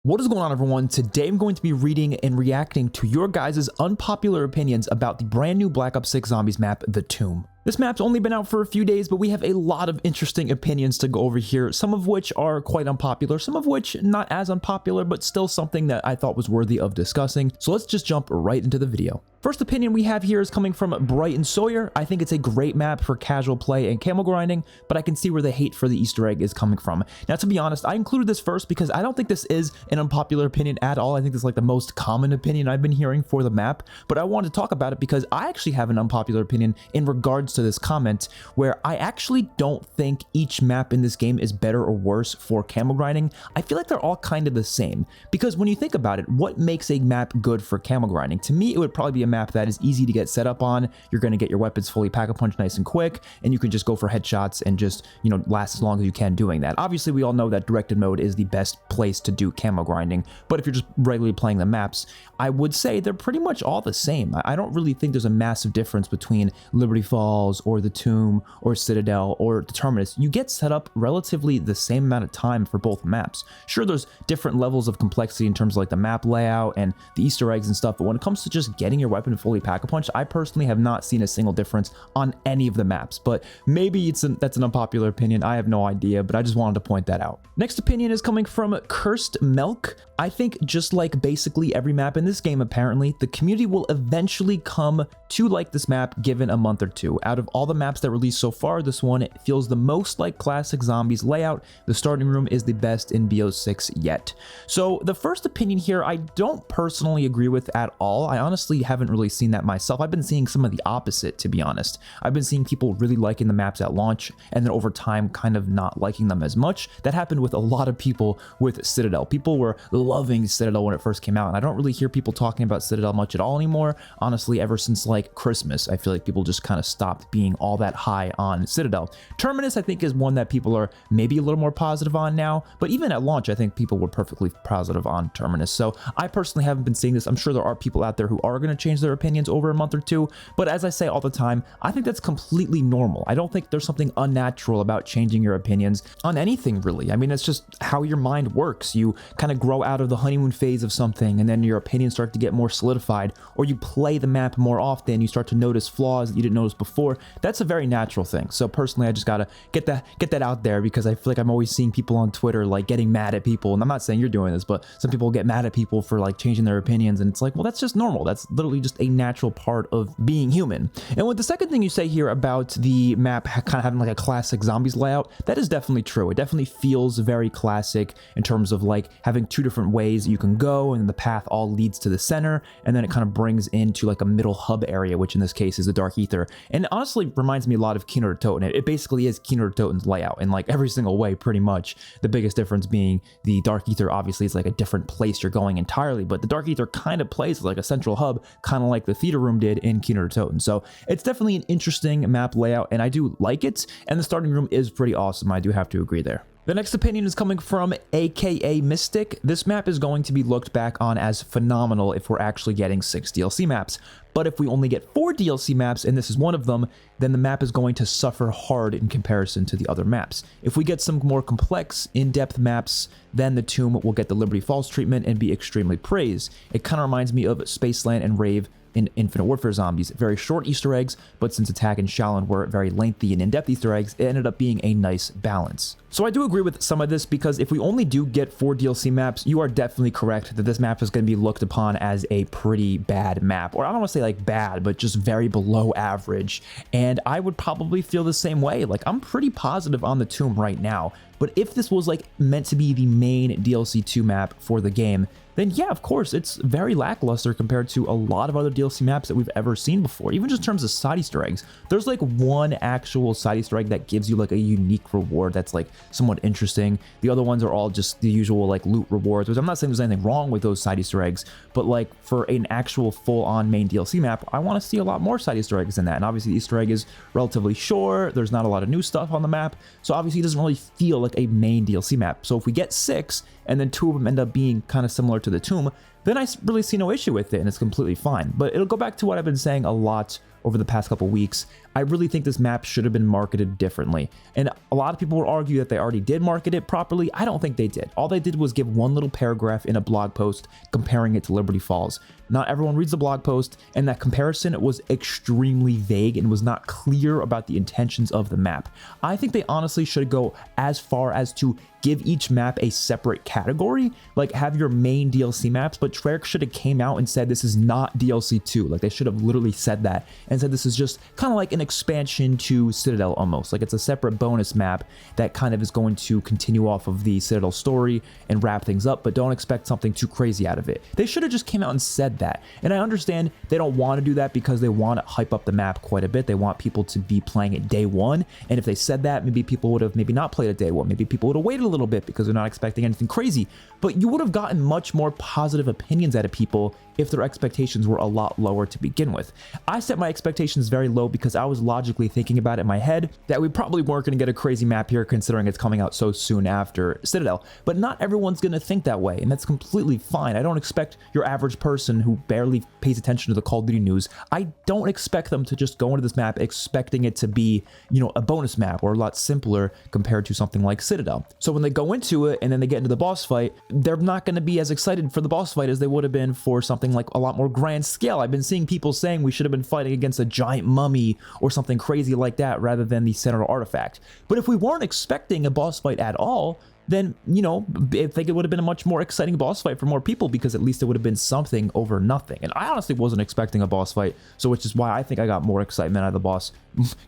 What is going on, everyone? Today I'm going to be reading and reacting to your guys' unpopular opinions about the brand new Black Ops 6 Zombies map, The Tomb. This map's only been out for a few days, but we have a lot of interesting opinions to go over here, some of which are quite unpopular, some of which not as unpopular, but still something that I thought was worthy of discussing. So let's just jump right into the video. First opinion we have here is coming from Brighton Sawyer. I think it's a great map for casual play and camo grinding, but I can see where the hate for the Easter egg is coming from. Now, to be honest, I included this first because I don't think this is an unpopular opinion at all. I think this is like the most common opinion I've been hearing for the map, but I wanted to talk about it because I actually have an unpopular opinion in regards to this comment, where I actually don't think each map in this game is better or worse for camo grinding. I feel like they're all kind of the same, because when you think about it, what makes a map good for camo grinding? To me, it would probably be a map that is easy to get set up on. You're going to get your weapons fully pack-a-punch nice and quick, and you can just go for headshots and just, last as long as you can doing that. Obviously, we all know that directed mode is the best place to do camo grinding, but if you're just regularly playing the maps, I would say they're pretty much all the same. I don't really think there's a massive difference between Liberty Falls or the Tomb or Citadelle or the Terminus. You get set up relatively the same amount of time for both maps. Sure, there's different levels of complexity in terms of like the map layout and the Easter eggs and stuff, but when it comes to just getting your weapon fully pack-a-punch, I personally have not seen a single difference on any of the maps. But maybe that's an unpopular opinion. I have no idea, but I just wanted to point that out. Next opinion is coming from Cursed Milk. I think just like basically every map in this game, apparently, the community will eventually come to like this map given a month or two. Out of all the maps that released so far, this one feels the most like classic Zombies layout. The starting room is the best in BO6 yet. So the first opinion here, I don't personally agree with at all. I honestly haven't really seen that myself. I've been seeing some of the opposite, to be honest. I've been seeing people really liking the maps at launch and then over time kind of not liking them as much. That happened with a lot of people with Citadelle. People were loving Citadelle when it first came out, and I don't really hear people talking about Citadelle much at all anymore. Honestly, ever since like Christmas, I feel like people just kind of stopped being all that high on Citadelle. Terminus, I think, is one that people are maybe a little more positive on now, but even at launch, I think people were perfectly positive on Terminus. So I personally haven't been seeing this. I'm sure there are people out there who are going to change their opinions over a month or two, but as I say all the time, I think that's completely normal. I don't think there's something unnatural about changing your opinions on anything, really. I mean, it's just how your mind works. You kind of grow out of the honeymoon phase of something, and then your opinions start to get more solidified, or you play the map more often, you start to notice flaws that you didn't notice before. That's a very natural thing. So personally, I just gotta get that out there, because I feel like I'm always seeing people on Twitter like getting mad at people, and I'm not saying you're doing this, but some people get mad at people for like changing their opinions, and it's like, well, that's just normal. That's literally just a natural part of being human. And with the second thing you say here about the map kind of having like a classic Zombies layout, that is definitely true. It definitely feels very classic in terms of like having two different ways you can go, and the path all leads to the center, and then it kind of brings into like a middle hub area, which in this case is the Dark Aether. And it honestly reminds me a lot of Kino der Toten. It basically is Kino der Toten's layout in like every single way, pretty much. The biggest difference being the Dark Aether obviously is like a different place you're going entirely, but the Dark Aether kind of plays like a central hub, kind of like the theater room did in Kino der Toten. So it's definitely an interesting map layout, and I do like it, and the starting room is pretty awesome. I do have to agree there. The next opinion is coming from AKA Mystic. This map is going to be looked back on as phenomenal if we're actually getting 6 DLC maps. But if we only get 4 DLC maps, and this is one of them, then the map is going to suffer hard in comparison to the other maps. If we get some more complex, in-depth maps, then the Tomb will get the Liberty Falls treatment and be extremely praised. It kind of reminds me of Spaceland and Rave in Infinite Warfare Zombies. Very short Easter eggs, but since Attack and Shaolin were very lengthy and in-depth Easter eggs, it ended up being a nice balance. So I do agree with some of this, because if we only do get 4 DLC maps, you are definitely correct that this map is going to be looked upon as a pretty bad map. Or I don't want to say like bad, but just very below average. And I would probably feel the same way. Like, I'm pretty positive on the Tomb right now. But if this was like meant to be the main DLC 2 map for the game, then yeah, of course, it's very lackluster compared to a lot of other DLC maps that we've ever seen before. Even just in terms of side Easter eggs, there's like one actual side Easter egg that gives you like a unique reward that's like somewhat interesting. The other ones are all just the usual like loot rewards, which I'm not saying there's anything wrong with those side Easter eggs, but like for an actual full-on main DLC map, I want to see a lot more side Easter eggs than that. And obviously the Easter egg is relatively short, there's not a lot of new stuff on the map, so obviously it doesn't really feel like a main DLC map. So if we get 6 and then 2 of them end up being kind of similar to the Tomb, then I really see no issue with it, and it's completely fine. But it'll go back to what I've been saying a lot over the past couple weeks, I really think this map should have been marketed differently. And a lot of people will argue that they already did market it properly. I don't think they did. All they did was give one little paragraph in a blog post comparing it to Liberty Falls. Not everyone reads the blog post, and that comparison was extremely vague and was not clear about the intentions of the map. I think they honestly should go as far as to give each map a separate category, like have your main DLC maps, but Treyarch should have came out and said this is not DLC 2. Like they should have literally said that and said this is just kind of like an expansion to Citadelle almost. Like it's a separate bonus map that kind of is going to continue off of the Citadelle story and wrap things up, but don't expect something too crazy out of it. They should have just came out and said that. And I understand they don't want to do that because they want to hype up the map quite a bit. They want people to be playing it day one. And if they said that, maybe people would have maybe not played it day one. Maybe people would have waited a little bit because they're not expecting anything crazy, but you would have gotten much more positive opinions out of people if their expectations were a lot lower to begin with. I set my expectations very low because I was logically thinking about it in my head that we probably weren't going to get a crazy map here considering it's coming out so soon after Citadelle, but not everyone's going to think that way, and that's completely fine. I don't expect your average person who barely pays attention to the Call of Duty news, I don't expect them to just go into this map expecting it to be, you know, a bonus map or a lot simpler compared to something like Citadelle. So when they go into it and then they get into the boss fight, they're not going to be as excited for the boss fight as they would have been for something like a lot more grand scale. I've been seeing people saying we should have been fighting against a giant mummy or something crazy like that rather than the Sentinel artifact. But if we weren't expecting a boss fight at all, then, you know, I think it would have been a much more exciting boss fight for more people because at least it would have been something over nothing. And I honestly wasn't expecting a boss fight, so which is why I think I got more excitement out of the boss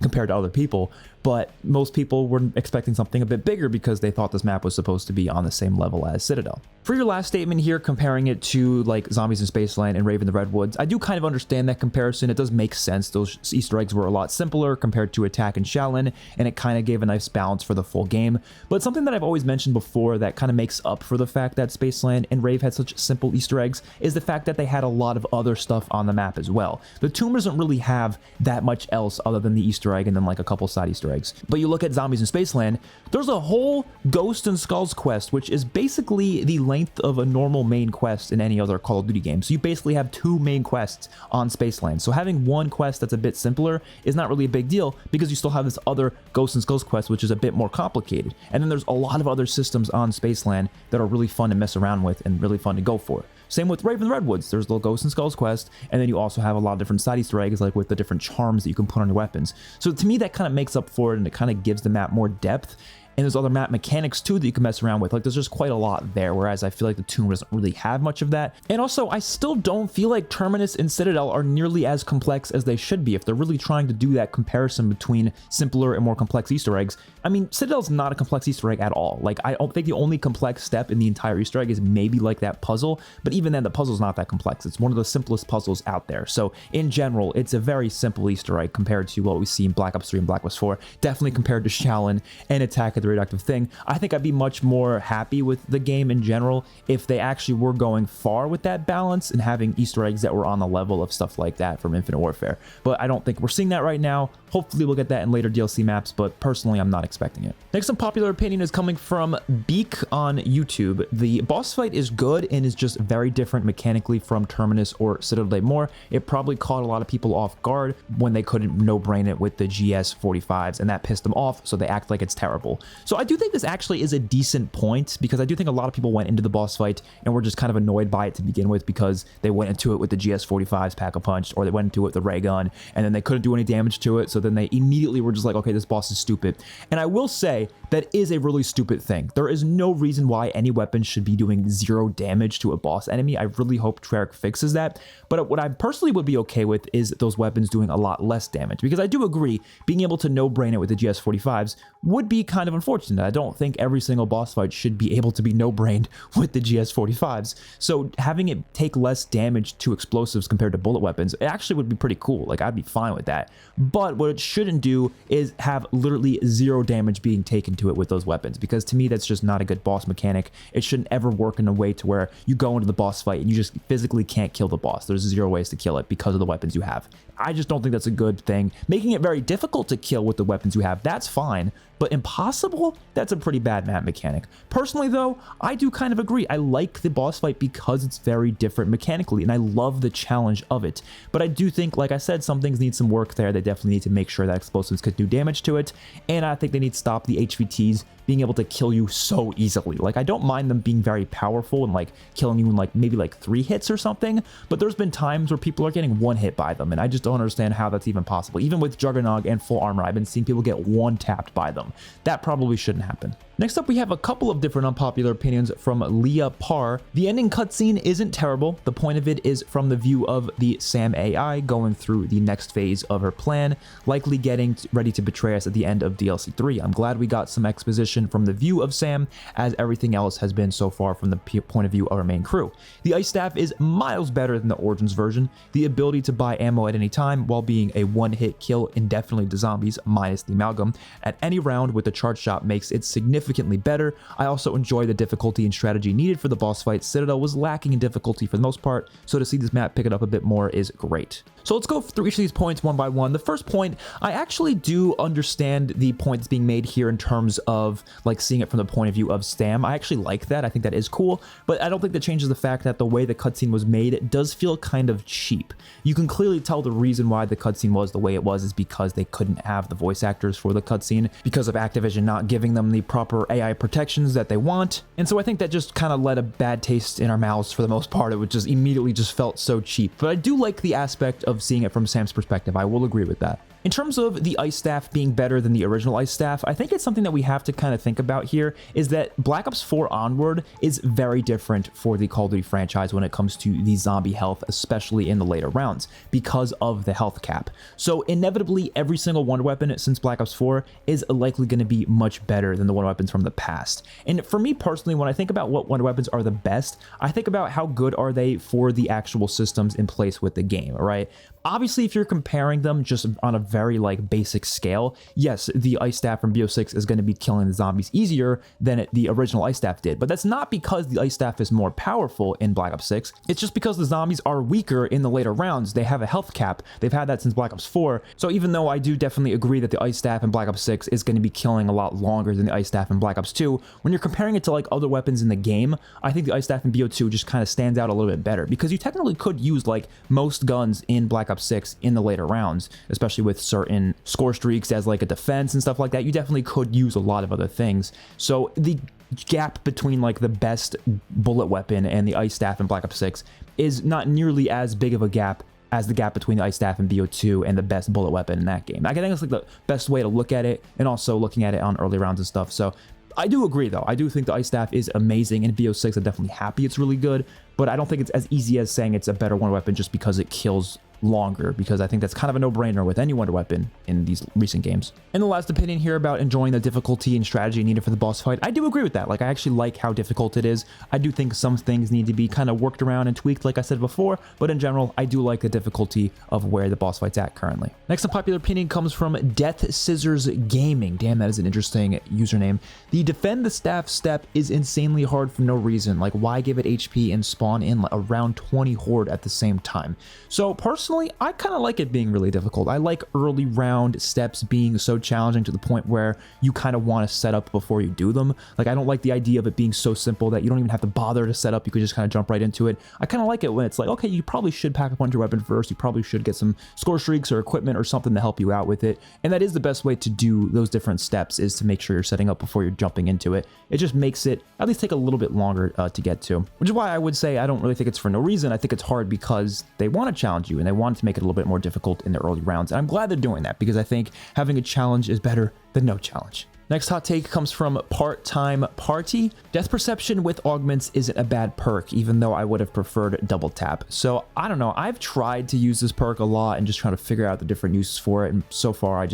compared to other people. But most people were expecting something a bit bigger because they thought this map was supposed to be on the same level as Citadelle. For your last statement here, comparing it to like Zombies in Spaceland and Raven the Redwoods, I do kind of understand that comparison. It does make sense. Those Easter eggs were a lot simpler compared to Attack and Shaolin, and it kind of gave a nice balance for the full game. But something that I've always mentioned before that kind of makes up for the fact that Spaceland and Rave had such simple Easter eggs is the fact that they had a lot of other stuff on the map as well. The Tomb doesn't really have that much else other than the Easter egg and then like a couple side Easter eggs. But you look at Zombies in Spaceland, there's a whole Ghosts and Skulls quest, which is basically the length of a normal main quest in any other Call of Duty game. So you basically have two main quests on Spaceland. So having one quest that's a bit simpler is not really a big deal because you still have this other Ghosts and Skulls quest, which is a bit more complicated. And then there's a lot of other systems on Spaceland that are really fun to mess around with and really fun to go for. Same with Raven Redwoods, there's the Ghosts and Skulls quest, and then you also have a lot of different side Easter eggs, like with the different charms that you can put on your weapons. So to me, that kind of makes up for it, and it kind of gives the map more depth. And there's other map mechanics too that you can mess around with. Like there's just quite a lot there, whereas I feel like the Tomb doesn't really have much of that. And also, I still don't feel like Terminus and Citadelle are nearly as complex as they should be if they're really trying to do that comparison between simpler and more complex Easter eggs. I mean, Citadelle's not a complex Easter egg at all. Like I don't think the only complex step in the entire Easter egg is maybe like that puzzle, but even then the puzzle's not that complex. It's one of the simplest puzzles out there. So in general, it's a very simple Easter egg compared to what we see in Black Ops 3 and Black Ops 4, definitely compared to Shaolin and Attack of the Radioactive Thing. I think I'd be much more happy with the game in general if they actually were going far with that balance and having Easter eggs that were on the level of stuff like that from Infinite Warfare. But I don't think we're seeing that right now. Hopefully we'll get that in later DLC maps, but personally I'm not expecting it. Next unpopular opinion is coming from Beak on YouTube. The boss fight is good and is just very different mechanically from Terminus or Citadel more. It probably caught a lot of people off guard when they couldn't no-brain it with the GS45s, and that pissed them off, so they act like it's terrible. So I do think this actually is a decent point because I do think a lot of people went into the boss fight and were just kind of annoyed by it to begin with because they went into it with the GS45s pack-a-punch, or they went into it with the ray gun and then they couldn't do any damage to it, so then they immediately were just like, okay, this boss is stupid. And I will say that is a really stupid thing. There is no reason why any weapon should be doing 0 damage to a boss enemy. I really hope Treyarch fixes that. But what I personally would be okay with is those weapons doing a lot less damage, because I do agree being able to no-brain it with the GS45s would be kind of unfortunate. I don't think every single boss fight should be able to be no-brained with the GS45s. So having it take less damage to explosives compared to bullet weapons, it actually would be pretty cool. Like I'd be fine with that. But what it shouldn't do is have literally 0 damage being taken to it with those weapons, because to me that's just not a good boss mechanic. It shouldn't ever work in a way to where you go into the boss fight and you just physically can't kill the boss. There's 0 ways to kill it because of the weapons you have. I just don't think that's a good thing. Making it very difficult to kill with the weapons you have, that's fine, but impossible whole, that's a pretty bad map mechanic. Personally though, I do kind of agree. I like the boss fight because it's very different mechanically, and I love the challenge of it. But I do think, like I said, some things need some work there. They definitely need to make sure that explosives could do damage to it, and I think they need to stop the HVTs being able to kill you so easily. Like, I don't mind them being very powerful and like killing you in like maybe like 3 hits or something, but there's been times where people are getting 1 hit by them, and I just don't understand how that's even possible. Even with Juggernog and full armor, I've been seeing people get 1 tapped by them. That probably shouldn't happen. Next up, we have a couple of different unpopular opinions from Leah Parr. The ending cutscene isn't terrible. The point of it is from the view of the Sam AI going through the next phase of her plan, likely getting ready to betray us at the end of DLC 3. I'm glad we got some exposition from the view of Sam, as everything else has been so far from the point of view of our main crew. The Ice Staff is miles better than the Origins version. The ability to buy ammo at any time while being a 1-hit kill indefinitely to zombies, minus the amalgam, at any round with the charge shot makes it significantly better. I also enjoy the difficulty and strategy needed for the boss fight. Citadelle was lacking in difficulty for the most part, so to see this map pick it up a bit more is great. So let's go through each of these points one by one. The first point, I actually do understand the point that's being made here in terms of like seeing it from the point of view of Sam. I actually like that. I think that is cool, but I don't think that changes the fact that the way the cutscene was made, it does feel kind of cheap. You can clearly tell the reason why the cutscene was the way it was is because they couldn't have the voice actors for the cutscene because of Activision not giving them the proper AI protections that they want. And so I think that just kind of led a bad taste in our mouths for the most part. It would just immediately just felt so cheap. But I do like the aspect of seeing it from Sam's perspective. I will agree with that. In terms of the Ice Staff being better than the original Ice Staff, I think it's something that we have to kind of think about here, is that Black Ops 4 onward is very different for the Call of Duty franchise when it comes to the zombie health, especially in the later rounds, because of the health cap. So inevitably, every single wonder weapon since Black Ops 4 is likely going to be much better than the wonder weapons from the past. And for me personally, when I think about what wonder weapons are the best, I think about how good are they for the actual systems in place with the game, right? Obviously, if you're comparing them just on a very like basic scale, yes, the Ice Staff from BO6 is going to be killing the zombies easier than the original Ice Staff did. But that's not because the Ice Staff is more powerful in Black Ops 6. It's just because the zombies are weaker in the later rounds. They have a health cap. They've had that since Black Ops 4. So even though I do definitely agree that the Ice Staff in Black Ops 6 is going to be killing a lot longer than the Ice Staff in Black Ops 2, when you're comparing it to like other weapons in the game, I think the Ice Staff in BO2 just kind of stands out a little bit better because you technically could use like most guns in Black Ops 6 in the later rounds, especially with certain score streaks as like a defense and stuff like that. You definitely could use a lot of other things. So the gap between like the best bullet weapon and the Ice Staff in Black Ops 6 is not nearly as big of a gap as the gap between the Ice Staff and BO2 and the best bullet weapon in that game. I think it's like the best way to look at it, and also looking at it on early rounds and stuff. So I do agree though. I do think the Ice Staff is amazing. In BO6, I'm definitely happy it's really good, but I don't think it's as easy as saying it's a better wonder weapon just because it kills longer, because I think that's kind of a no-brainer with any wonder weapon in these recent games. And the last opinion here about enjoying the difficulty and strategy needed for the boss fight, I do agree with that. Like, I actually like how difficult it is. I do think some things need to be kind of worked around and tweaked, like I said before, but in general, I do like the difficulty of where the boss fight's at currently. Next unpopular opinion comes from Death Scissors Gaming. Damn, that is an interesting username. The defend the staff step is insanely hard for no reason. Like, why give it HP and spawn in around 20 horde at the same time? So personally, I kind of like it being really difficult. I like early round steps being so challenging to the point where you kind of want to set up before you do them. Like, I don't like the idea of it being so simple that you don't even have to bother to set up. You could just kind of jump right into it. I kind of like it when it's like, okay, you probably should pack up on your weapon first. You probably should get some score streaks or equipment or something to help you out with it. And that is the best way to do those different steps, is to make sure you're setting up before you're jumping into it. It just makes it at least take a little bit longer to get to, which is why I would say I don't really think it's for no reason. I think it's hard because they want to challenge you and they want to make it a little bit more difficult in the early rounds. And I'm glad they're doing that, because I think having a challenge is better than no challenge. Next hot take comes from Part-Time Party. Death Perception with augments isn't a bad perk, even though I would have preferred double tap. So I don't know, I've tried to use this perk a lot and just trying to figure out the different uses for it, and so far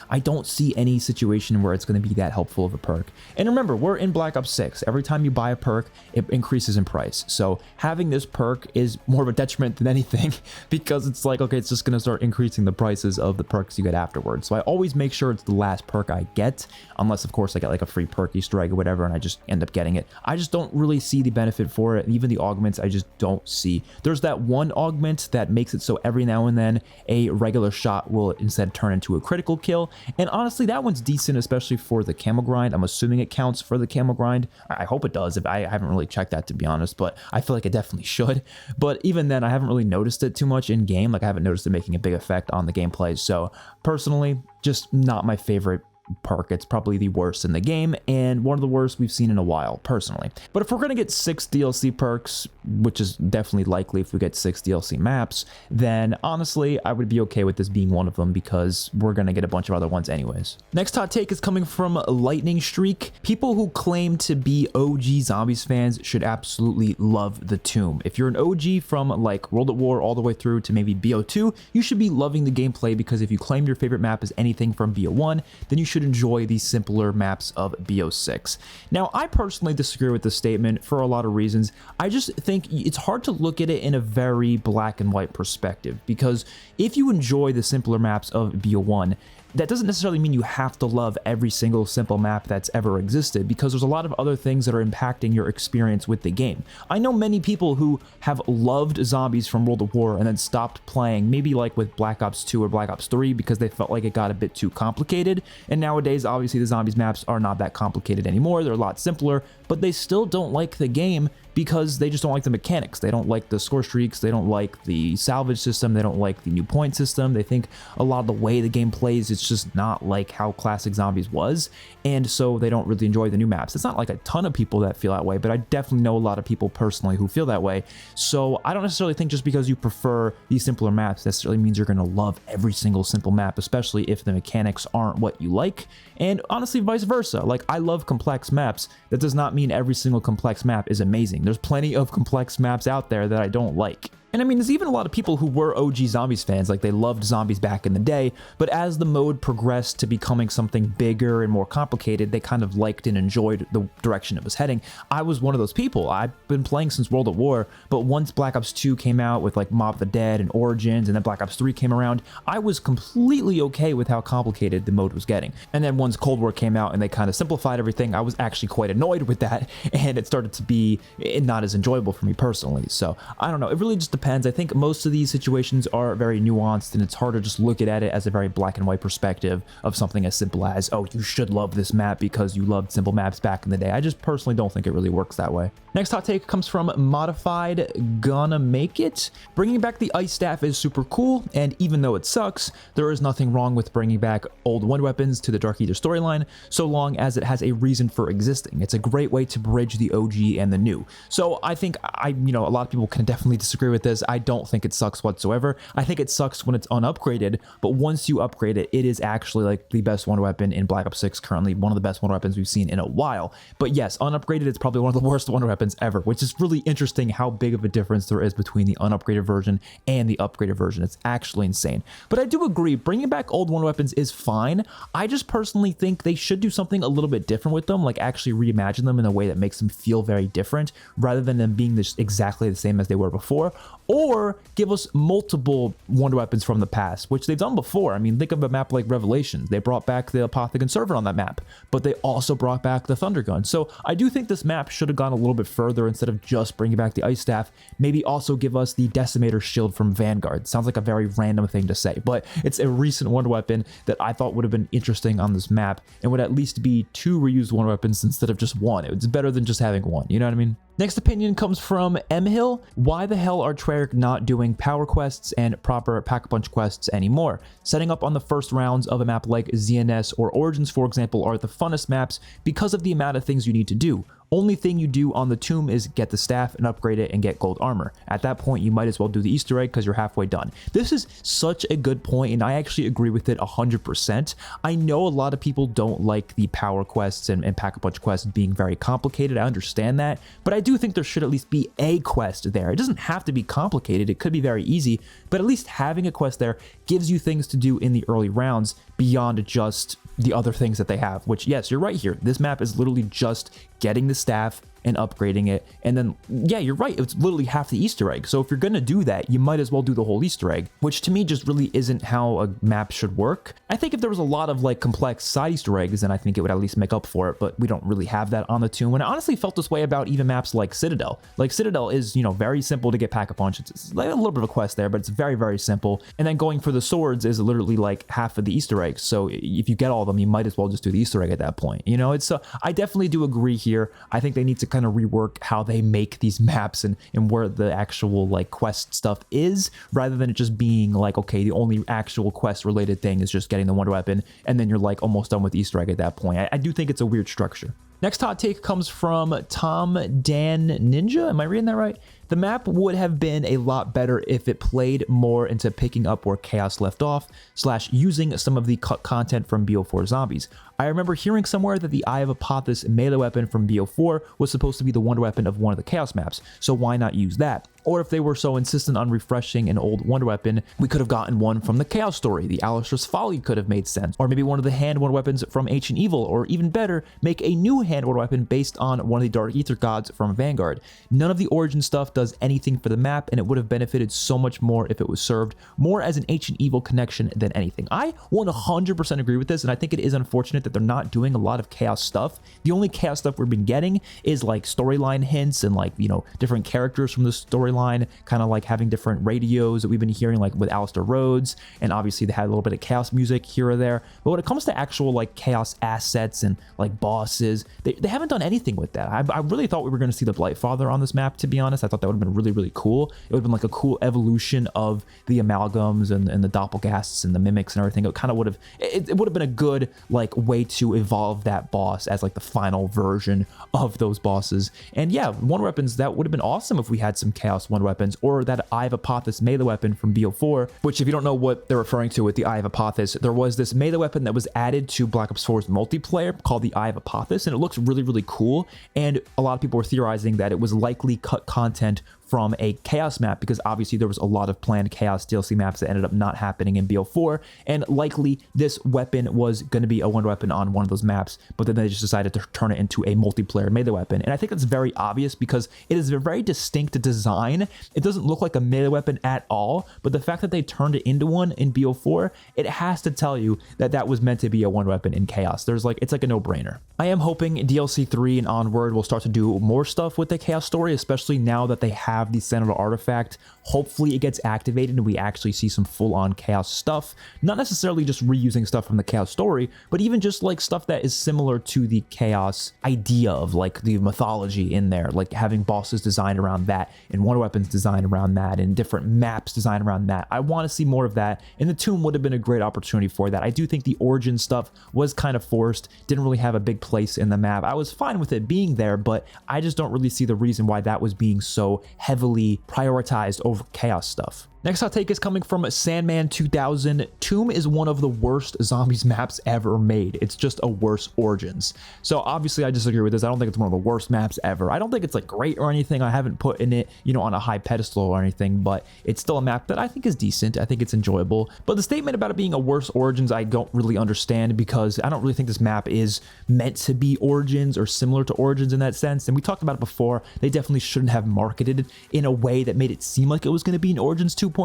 I don't see any situation where it's going to be that helpful of a perk. And remember, we're in Black Ops 6. Every time you buy a perk, it increases in price. So having this perk is more of a detriment than anything, because it's like, okay, it's just going to start increasing the prices of the perks you get afterwards. So I always make sure it's the last perk I get, unless of course I get like a free perk Easter egg or whatever and I just end up getting it. I just don't really see the benefit for it. Even the augments, I just don't see. There's that one augment that makes it so every now and then a regular shot will instead turn into a critical kill, and honestly that one's decent, especially for the camo grind. I'm assuming it counts for the camo grind. I hope it does. If I haven't really checked that, to be honest, but I feel like it definitely should. But even then, I haven't really noticed it too much in game. Like I haven't noticed it making a big effect on the gameplay. So personally, just not my favorite perk. It's probably the worst in the game and one of the worst we've seen in a while, personally. But if we're going to get 6 DLC perks, which is definitely likely if we get 6 DLC maps, then honestly I would be okay with this being one of them because we're going to get a bunch of other ones anyways. Next hot take is coming from Lightning Streak. People who claim to be OG Zombies fans should absolutely love the Tomb. If you're an OG from like World at War all the way through to maybe BO2, you should be loving the gameplay, because if you claim your favorite map is anything from BO1, then you should enjoy the simpler maps of BO6. Now, I personally disagree with this statement for a lot of reasons. I just think it's hard to look at it in a very black and white perspective, because if you enjoy the simpler maps of BO1, that doesn't necessarily mean you have to love every single simple map that's ever existed, because there's a lot of other things that are impacting your experience with the game. I know many people who have loved zombies from World of War and then stopped playing, maybe like with Black Ops 2 or Black Ops 3, because they felt like it got a bit too complicated. And nowadays, obviously, the zombies maps are not that complicated anymore. They're a lot simpler, but they still don't like the game because they just don't like the mechanics. They don't like the score streaks. They don't like the salvage system. They don't like the new point system. They think a lot of the way the game plays, it's just not like how classic Zombies was, and so they don't really enjoy the new maps. It's not like a ton of people that feel that way, but I definitely know a lot of people personally who feel that way. So I don't necessarily think just because you prefer these simpler maps necessarily means you're going to love every single simple map, especially if the mechanics aren't what you like, and honestly vice versa. Like, I love complex maps. That does not mean every single complex map is amazing. There's plenty of complex maps out there that I don't like. And I mean, there's even a lot of people who were OG Zombies fans, like they loved Zombies back in the day, but as the mode progressed to becoming something bigger and more complicated, they kind of liked and enjoyed the direction it was heading. I was one of those people. I've been playing since World at War, but once Black Ops 2 came out with like Mob of the Dead and Origins, and then Black Ops 3 came around, I was completely okay with how complicated the mode was getting. And then once Cold War came out and they kind of simplified everything, I was actually quite annoyed with that, and it started to be not as enjoyable for me personally. So I don't know, it really just depends. I think most of these situations are very nuanced, and it's hard to just look at it as a very black and white perspective of something as simple as, oh, you should love this map because you loved simple maps back in the day. I just personally don't think it really works that way. Next hot take comes from Modified Gonna Make It. Bringing back the Ice Staff is super cool, and even though it sucks, there is nothing wrong with bringing back old wind weapons to the Dark Aether storyline, so long as it has a reason for existing. It's a great way to bridge the OG and the new. So I think a lot of people can definitely disagree with this. I don't think it sucks whatsoever. I think it sucks when it's unupgraded, but once you upgrade it, it is actually like the best wonder weapon in Black Ops 6 currently, one of the best wonder weapons we've seen in a while. But yes, unupgraded, it's probably one of the worst wonder weapons ever, which is really interesting how big of a difference there is between the unupgraded version and the upgraded version. It's actually insane. But I do agree, bringing back old wonder weapons is fine. I just personally think they should do something a little bit different with them, like actually reimagine them in a way that makes them feel very different, rather than them being just exactly the same as they were before, or give us multiple wonder weapons from the past, which they've done before. I mean, think of a map like Revelations. They brought back the Apothegon server on that map, but they also brought back the Thunder Gun. So I do think this map should have gone a little bit further. Instead of just bringing back the Ice Staff, maybe also give us the Decimator Shield from Vanguard. Sounds like a very random thing to say, but it's a recent wonder weapon that I thought would have been interesting on this map, and would at least be 2 reused wonder weapons instead of just 1. It's better than just having 1, you know what I mean? Next opinion comes from M Hill. Why the hell are Treyarch not doing power quests and proper pack-a-punch quests anymore? Setting up on the first rounds of a map like ZNS or Origins, for example, are the funnest maps because of the amount of things you need to do. Only thing you do on the Tomb is get the staff and upgrade it and get gold armor. At that point, you might as well do the Easter egg because you're halfway done. This is such a good point, and I actually agree with it 100%. I know a lot of people don't like the power quests and pack-a-punch quests being very complicated. I understand that, but I do think there should at least be a quest there. It doesn't have to be complicated. It could be very easy, but at least having a quest there gives you things to do in the early rounds beyond just the other things that they have, which, yes, you're right here. This map is literally just getting the staff and upgrading it. And then, yeah, you're right, it's literally half the Easter egg. So if you're gonna do that, you might as well do the whole Easter egg, which to me just really isn't how a map should work. I think if there was a lot of like complex side Easter eggs, then I think it would at least make up for it, but we don't really have that on the tomb. And I honestly felt this way about even maps like Citadelle. Like Citadelle is, you know, very simple to get Pack-a-Punch. It's like a little bit of a quest there, but it's very, very simple. And then going for the swords is literally like half of the Easter eggs. So if you get all of them, you might as well just do the Easter egg at that point. You know, it's I definitely do agree here. I think they need to kind of rework how they make these maps and where the actual like quest stuff is, rather than it just being like, okay, the only actual quest related thing is just getting the wonder weapon, and then you're like almost done with the Easter egg at that point. I do think it's a weird structure. Next hot take comes from Tom Dan Ninja. Am I reading that right? The map would have been a lot better if it played more into picking up where Chaos left off, / using some of the cut content from BO4 Zombies. I remember hearing somewhere that the Eye of Apophis melee weapon from BO4 was supposed to be the wonder weapon of one of the Chaos maps, so why not use that? Or if they were so insistent on refreshing an old wonder weapon, we could have gotten one from the Chaos story. The Alistair's Folly could have made sense. Or maybe one of the hand wonder weapons from Ancient Evil, or even better, make a new hand wonder weapon based on one of the Dark Aether gods from Vanguard. None of the origin stuff does anything for the map, and it would have benefited so much more if it was served more as an Ancient Evil connection than anything. I 100% agree with this, and I think it is unfortunate that they're not doing a lot of Chaos stuff. The only Chaos stuff we've been getting is like storyline hints and like, you know, different characters from the storyline, kind of like having different radios that we've been hearing, like with Alistair Rhodes, and obviously they had a little bit of Chaos music here or there. But when it comes to actual like Chaos assets and like bosses, they haven't done anything with that. I really thought we were going to see the Blightfather on this map, to be honest. I thought that would have been really, really cool. It would have been like a cool evolution of the amalgams and the doppelgasts and the mimics and everything. It kind of would have, it would have been a good like way to evolve that boss as like the final version of those bosses. And yeah, wonder weapons, that would have been awesome if we had some Chaos wonder weapons, or that Eye of Apophis melee weapon from BO4, which if you don't know what they're referring to with the Eye of Apophis, there was this melee weapon that was added to Black Ops 4's multiplayer called the Eye of Apophis, and it looks really, really cool. And a lot of people were theorizing that it was likely cut content from a Chaos map, because obviously there was a lot of planned Chaos DLC maps that ended up not happening in BO4, and likely this weapon was going to be a wonder weapon on one of those maps, but then they just decided to turn it into a multiplayer melee weapon. And I think that's very obvious because it is a very distinct design. It doesn't look like a melee weapon at all, but the fact that they turned it into one in BO4, it has to tell you that that was meant to be a wonder weapon in Chaos. It's like a no-brainer. I am hoping DLC 3 and onward will start to do more stuff with the Chaos story, especially now that they have the Citadelle artifact. Hopefully it gets activated and we actually see some full-on Chaos stuff, not necessarily just reusing stuff from the Chaos story, but even just like stuff that is similar to the Chaos idea of like the mythology in there, like having bosses designed around that and wonder weapons designed around that and different maps designed around that. I want to see more of that, and the tomb would have been a great opportunity for that. I do think the origin stuff was kind of forced, didn't really have a big place in the map. I was fine with it being there, but I just don't really see the reason why that was being so heavily prioritized over Chaos stuff. Next hot take is coming from Sandman 2000. Tomb is one of the worst zombies maps ever made. It's just a worse Origins. So obviously I disagree with this. I don't think it's one of the worst maps ever. I don't think it's like great or anything. I haven't put in it, you know, on a high pedestal or anything, but it's still a map that I think is decent. I think it's enjoyable. But the statement about it being a worse Origins, I don't really understand, because I don't really think this map is meant to be Origins or similar to Origins in that sense. And we talked about it before. They definitely shouldn't have marketed it in a way that made it seem like it was going to be an Origins 2.0.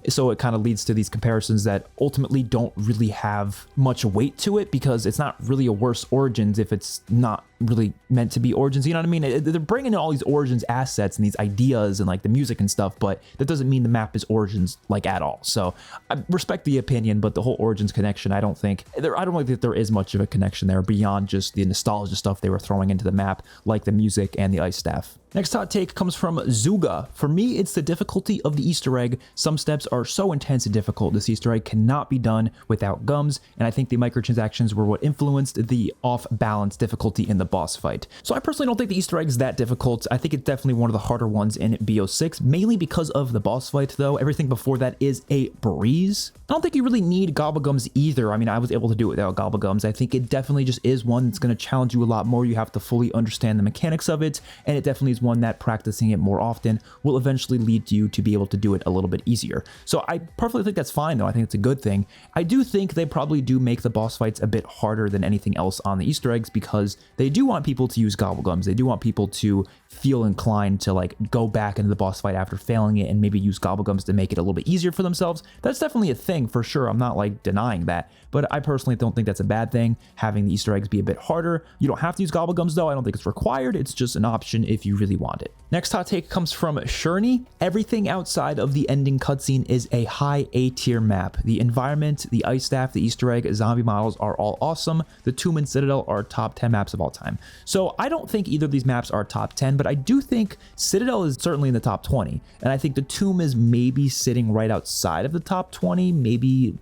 So it kind of leads to these comparisons that ultimately don't really have much weight to it, because it's not really a worse Origins if it's not really meant to be Origins. You know what I mean? They're bringing in all these Origins assets and these ideas and like the music and stuff, but that doesn't mean the map is Origins like at all. So I respect the opinion, but the whole Origins connection, I don't think that there is much of a connection there beyond just the nostalgia stuff they were throwing into the map, like the music and the ice staff. Next hot take comes from Zuga. For me, it's the difficulty of the Easter egg. Some steps are so intense and difficult, this Easter egg cannot be done without gums, and I think the microtransactions were what influenced the off-balance difficulty in the boss fight. So I personally don't think the Easter egg is that difficult. I think it's definitely one of the harder ones in BO6, mainly because of the boss fight though. Everything before that is a breeze. I don't think you really need Gobblegums either. I mean, I was able to do it without Gobblegums. I think it definitely just is one that's going to challenge you a lot more. You have to fully understand the mechanics of it, and it definitely is one that practicing it more often will eventually lead you to be able to do it a little bit easier. So I perfectly think that's fine though. I think it's a good thing. I do think they probably do make the boss fights a bit harder than anything else on the Easter eggs, because they do want people to use Gobblegums. They do want people to feel inclined to like go back into the boss fight after failing it and maybe use Gobblegums to make it a little bit easier for themselves. That's definitely a thing for sure. I'm not like denying that, but I personally don't think that's a bad thing, having the Easter eggs be a bit harder. You don't have to use Gobblegums though. I don't think it's required. It's just an option if you really want it. Next hot take comes from Shurney. Everything outside of the ending cutscene is a high A tier map. The environment, the ice staff, the Easter egg, zombie models are all awesome. The Tomb and Citadel are top 10 maps of all time. So I don't think either of these maps are top 10, but I do think Citadel is certainly in the top 20. And I think the Tomb is maybe sitting right outside of the top 20, maybe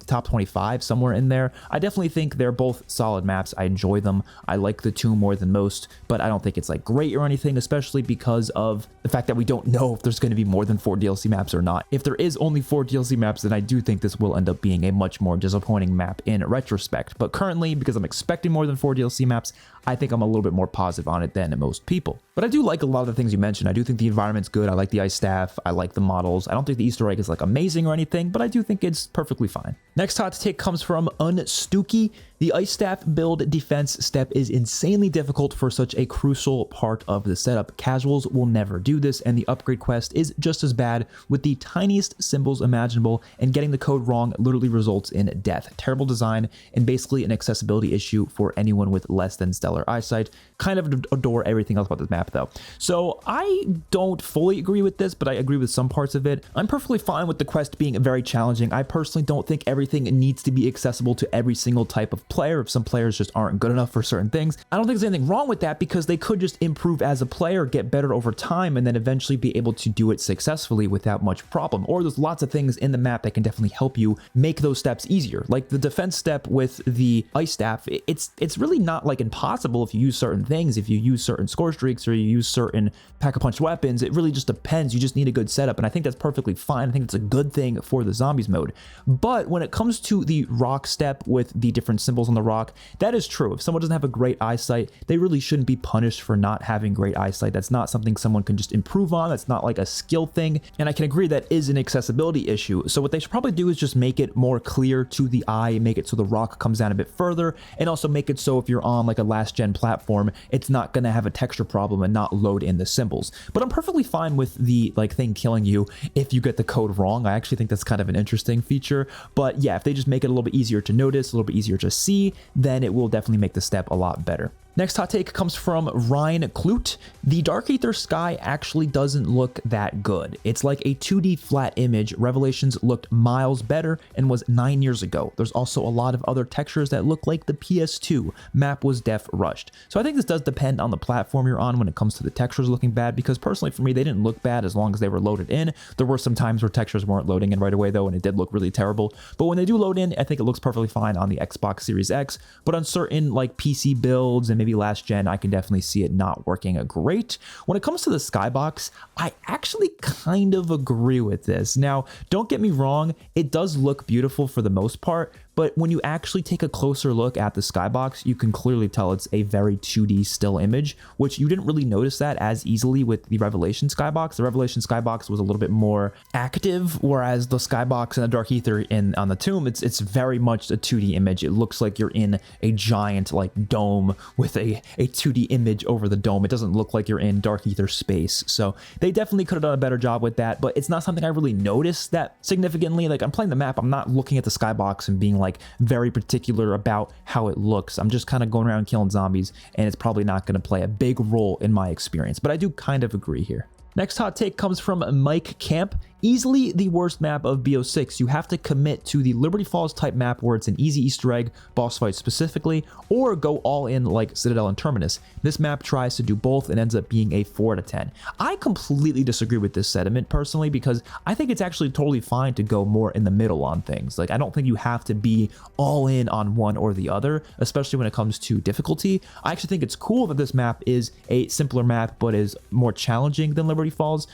top 25, somewhere in there. I definitely think they're both solid maps. I enjoy them. I like the Tomb more than most, but I don't think it's like great or anything, especially because of the fact that we don't know if there's going to be more than 4 DLC maps or not. If there is only 4 DLC maps, then I do think this will end up being a much more disappointing map in retrospect. But currently, because I'm expecting more than 4 DLC maps, I think I'm a little bit more positive on it than most people. But I do like a lot of the things you mentioned. I do think the environment's good. I like the ice staff. I like the models. I don't think the Easter egg is like amazing or anything, but I do think it's perfectly fine. Next hot take comes from Unstooky. The ice staff build defense step is insanely difficult for such a crucial part of the setup. Casuals will never do this, and the upgrade quest is just as bad with the tiniest symbols imaginable, and getting the code wrong literally results in death. Terrible design and basically an accessibility issue for anyone with less than stellar eyesight. Kind of adore everything else about this map though. So I don't fully agree with this, but I agree with some parts of it. I'm perfectly fine with the quest being very challenging. I personally don't think everything needs to be accessible to every single type of player. If some players just aren't good enough for certain things, I don't think there's anything wrong with that, because they could just improve as a player, get better over time, and then eventually be able to do it successfully without much problem. Or there's lots of things in the map that can definitely help you make those steps easier. Like the defense step with the ice staff, it's really not like impossible if you use certain things, if you use certain score streaks or you use certain pack-a-punch weapons. It really just depends. You just need a good setup, and I think that's perfectly fine. I think it's a good thing for the zombies mode. But when it comes to the rock step with the different symbols on the rock, that is true. If someone doesn't have a great eyesight, they really shouldn't be punished for not having great eyesight. That's not something someone can just improve on. That's not like a skill thing, and I can agree that is an accessibility issue. So what they should probably do is just make it more clear to the eye, make it so the rock comes down a bit further, and also make it so if you're on like a last gen platform, it's not going to have a texture problem and not load in the symbols. But I'm perfectly fine with the like thing killing you if you get the code wrong. I actually think that's kind of an interesting feature. But yeah, if they just make it a little bit easier to notice, a little bit easier to see, then it will definitely make the step a lot better. Next hot take comes from Ryan Klute. The Dark Aether sky actually doesn't look that good. It's like a 2D flat image. Revelations looked miles better and was 9 years ago. There's also a lot of other textures that look like the PS2. Map was def rushed. So I think this does depend on the platform you're on when it comes to the textures looking bad, because personally for me, they didn't look bad as long as they were loaded in. There were some times where textures weren't loading in right away though, and it did look really terrible. But when they do load in, I think it looks perfectly fine on the Xbox Series X, but on certain like PC builds and maybe last gen, I can definitely see it not working great. When it comes to the Skybox, I actually kind of agree with this. Now, don't get me wrong, it does look beautiful for the most part, but when you actually take a closer look at the Skybox, you can clearly tell it's a very 2D still image, which you didn't really notice that as easily with the Revelation Skybox. The Revelation Skybox was a little bit more active, whereas the Skybox and the Dark Aether on the Tomb, it's very much a 2D image. It looks like you're in a giant like dome with a 2D image over the dome. It doesn't look like you're in Dark Aether space. So they definitely could have done a better job with that, but it's not something I really noticed that significantly. Like I'm playing the map, I'm not looking at the Skybox and being like very particular about how it looks. I'm just kind of going around killing zombies, and it's probably not going to play a big role in my experience, but I do kind of agree here. Next hot take comes from Mike Camp. Easily the worst map of BO6. You have to commit to the Liberty Falls type map where it's an easy Easter egg, boss fight specifically, or go all in like Citadelle and Terminus. This map tries to do both and ends up being a 4 out of 10. I completely disagree with this sentiment personally, because I think it's actually totally fine to go more in the middle on things. Like I don't think you have to be all in on one or the other, especially when it comes to difficulty. I actually think it's cool that this map is a simpler map but is more challenging than Liberty Falls.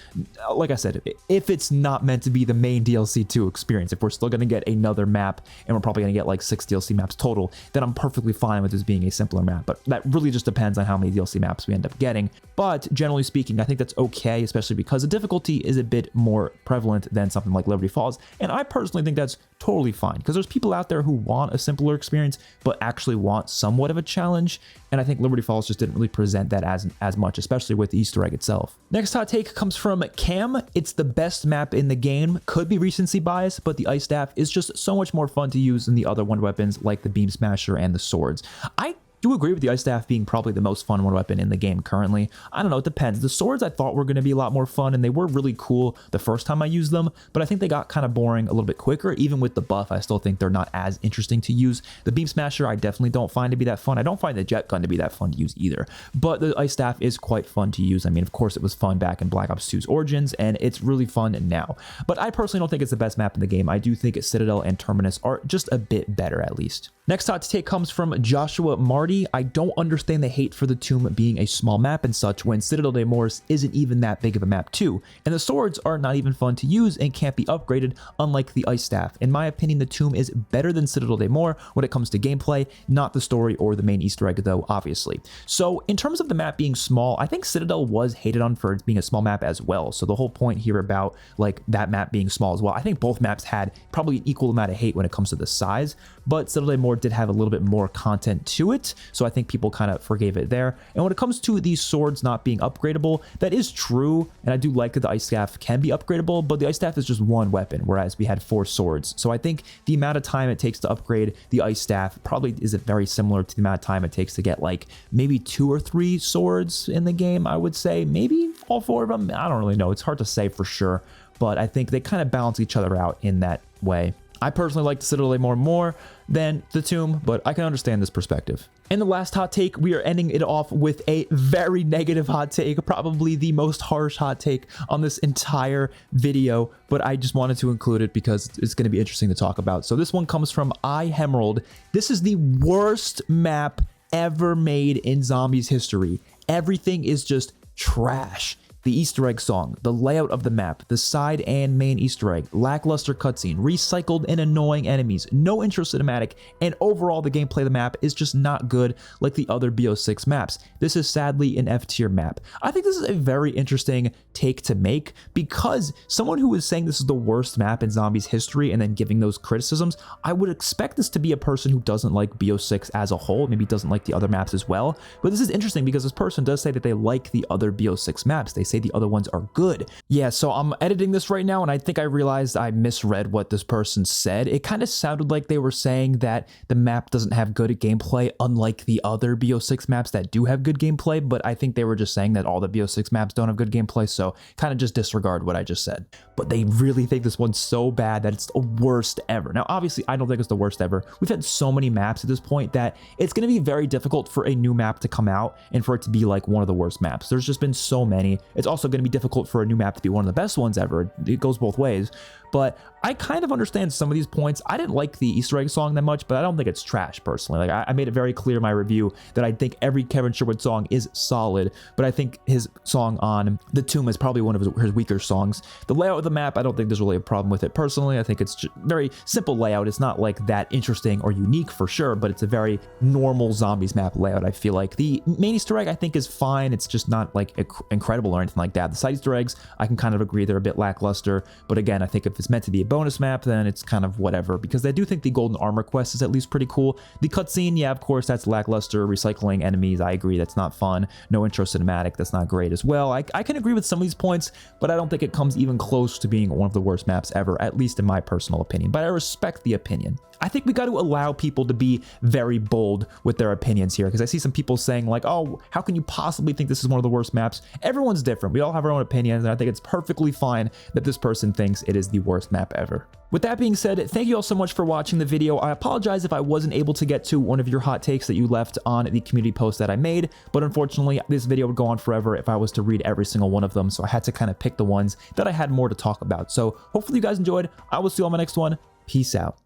Like I said, if it's not meant to be the main DLC 2 experience, if we're still going to get another map and we're probably going to get like 6 DLC maps total, then I'm perfectly fine with this being a simpler map. But that really just depends on how many DLC maps we end up getting. But generally speaking, I think that's okay, especially because the difficulty is a bit more prevalent than something like Liberty Falls. And I personally think that's totally fine, because there's people out there who want a simpler experience but actually want somewhat of a challenge. and I think Liberty Falls just didn't really present that as much, especially with the Easter egg itself. Next hot take comes from Cam. It's the best map in the game. Could be recency bias, but the Ice Staff is just so much more fun to use than the other wonder weapons like the Beam Smasher and the swords. I do agree with the Ice Staff being probably the most fun one weapon in the game currently. I don't know, it depends. The swords I thought were going to be a lot more fun, and they were really cool the first time I used them, but I think they got kind of boring a little bit quicker. Even with the buff, I still think they're not as interesting to use. The Beam Smasher I definitely don't find to be that fun. I don't find the Jet Gun to be that fun to use either, but the Ice Staff is quite fun to use. I mean, of course it was fun back in Black Ops 2's Origins, and it's really fun now. But I personally don't think it's the best map in the game. I do think Citadel and Terminus are just a bit better, at least. Next hot take comes from Joshua Marty. I don't understand the hate for the Tomb being a small map and such when Citadel de Morse isn't even that big of a map too, and the swords are not even fun to use and can't be upgraded, unlike the Ice Staff. In my opinion, the Tomb is better than Citadel de Morse when it comes to gameplay, not the story or the main Easter egg though, obviously. So in terms of the map being small, I think Citadel was hated on for being a small map as well. So the whole point here about like that map being small as well, I think both maps had probably an equal amount of hate when it comes to the size, but Citadel de Morse did have a little bit more content to it, so I think people kind of forgave it there. And when it comes to these swords not being upgradable, that is true, and I do like that the Ice Staff can be upgradable, but the Ice Staff is just one weapon, whereas we had 4 swords. So I think the amount of time it takes to upgrade the Ice Staff probably is very similar to the amount of time it takes to get like maybe 2 or 3 swords in the game, I would say. Maybe all 4 of them, I don't really know. It's hard to say for sure, but I think they kind of balance each other out in that way. I personally like the Citadel more than the Tomb, but I can understand this perspective. And the last hot take, we are ending it off with a very negative hot take, probably the most harsh hot take on this entire video, but I just wanted to include it because it's going to be interesting to talk about. So this one comes from iHemerald. This is the worst map ever made in Zombies history. Everything is just trash. The Easter egg song, the layout of the map, the side and main Easter egg, lackluster cutscene, recycled and annoying enemies, no intro cinematic, and overall the gameplay of the map is just not good like the other BO6 maps. This is sadly an F tier map. I think this is a very interesting take to make because someone who is saying this is the worst map in Zombies history and then giving those criticisms, I would expect this to be a person who doesn't like BO6 as a whole, maybe doesn't like the other maps as well. But this is interesting because this person does say that they like the other BO6 maps. They say the other ones are good. Yeah, so I'm editing this right now and I think I realized I misread what this person said. It kind of sounded like they were saying that the map doesn't have good gameplay unlike the other BO6 maps that do have good gameplay, but I think they were just saying that all the BO6 maps don't have good gameplay, so kind of just disregard what I just said. But they really think this one's so bad that it's the worst ever. Now, obviously, I don't think it's the worst ever. We've had so many maps at this point that it's going to be very difficult for a new map to come out and for it to be like one of the worst maps. There's just been so many. It's also going to be difficult for a new map to be one of the best ones ever. It goes both ways. But I kind of understand some of these points. I didn't like the Easter egg song that much, but I don't think it's trash personally. Like I made it very clear in my review that I think every Kevin Sherwood song is solid, but I think his song on The Tomb is probably one of his weaker songs. The layout of the map, I don't think there's really a problem with it personally. I think it's just very simple layout. It's not like that interesting or unique for sure, but it's a very normal Zombies map layout. I feel like the main Easter egg I think is fine. It's just not like incredible or anything like that. The side Easter eggs, I can kind of agree they're a bit lackluster, but again, I think if it's meant to be a bonus map, then it's kind of whatever, because I do think the golden armor quest is at least pretty cool. The cutscene, yeah, of course, that's lackluster. Recycling enemies, I agree, that's not fun. No intro cinematic, that's not great as well. I can agree with some of these points, but I don't think it comes even close to being one of the worst maps ever, at least in my personal opinion, but I respect the opinion. I think we got to allow people to be very bold with their opinions here, because I see some people saying like, oh, how can you possibly think this is one of the worst maps? Everyone's different. We all have our own opinions, and I think it's perfectly fine that this person thinks it is the worst map ever. With that being said, thank you all so much for watching the video. I apologize if I wasn't able to get to one of your hot takes that you left on the community post that I made, but unfortunately, this video would go on forever if I was to read every single one of them, so I had to kind of pick the ones that I had more to talk about. So hopefully you guys enjoyed. I will see you on my next one. Peace out.